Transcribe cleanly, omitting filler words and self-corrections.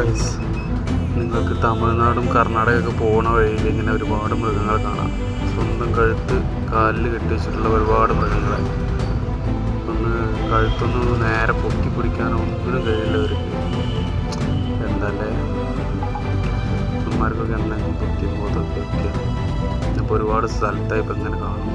Guys, നിങ്ങൾക്ക് തമിഴ്നാടും കർണാടകയൊക്കെ പോണ വഴിയിൽ ഇങ്ങനെ ഒരുപാട് മൃഗങ്ങളെ കാണാം. സ്വന്തം കഴുത്ത് കാലിൽ കെട്ടി വെച്ചിട്ടുള്ള ഒരുപാട് മൃഗങ്ങളെ. ഒന്ന് കഴുത്തൊന്ന് നേരെ പൊക്കി പിടിക്കാനോ ഒന്നിനും കഴിയില്ല അവർക്ക്. എന്തല്ലേ ഇവന്മാർക്കൊക്കെ എന്തെങ്കിലും ബുദ്ധിമുട്ടൊക്കെ. ഇപ്പോൾ ഒരുപാട് സ്ഥലത്തായി ഇപ്പം ഇങ്ങനെ കാണും.